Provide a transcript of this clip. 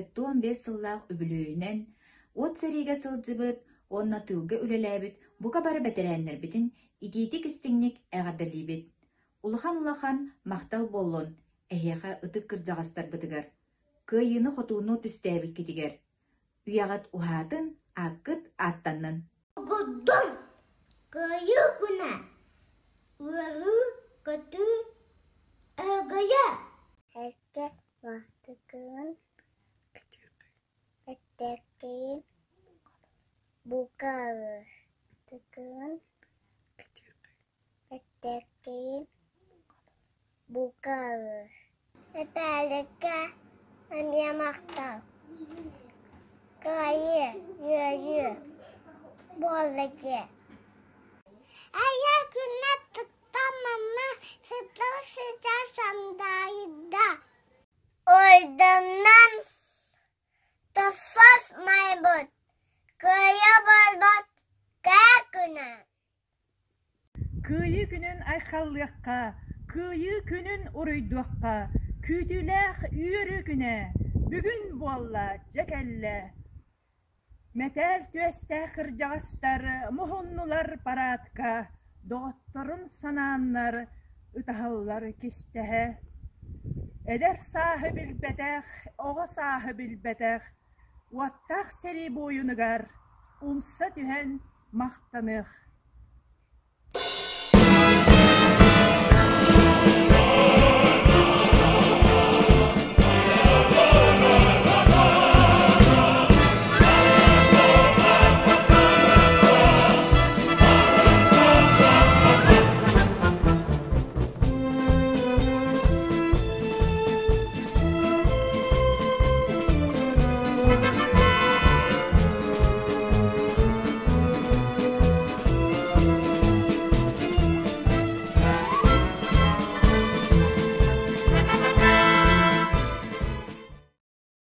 15 сыллаах үбүлүүнен, от сарига сылжыбыт, онна тылга үлеләбит, бука бары бәтерәннербитин, ититик истиңник әғардалибит. Улахан мақтал боллон, әйеға ытык кыржағастар бытыгар. Кыйыны хотууну түстәбит кетигер. Уягат ухатын, аккыт аттаннын. Гуддон, кыйы күнә, уэлу көтү әгәйә. Әкке вақтықын, әттәккен, букалы, тықын, әттәккен, букалы. Әпәлікке әмия мақтал. Кайы, йö, болыке. Әйе күнә тұттамама сытыл сыта сандайда. Ойданнан тұфас майбыт. Кайы болбат кәй күнә. Кыйы күнін айқаллыққа, кыйы күнін ұрыйдуаққа, күділәқ үйірі күнә, бүгін болла жәкәлі. Мәтәл төәстә қыржағастары, мұхыннулар паратқа, доғыттырын сананлар, ұтағалар кестәхі. Әдәр сағы білбәтәқ, оға сағы білбәтәқ, уаттақ сәрі бойынығар, умса түхән мақтанық.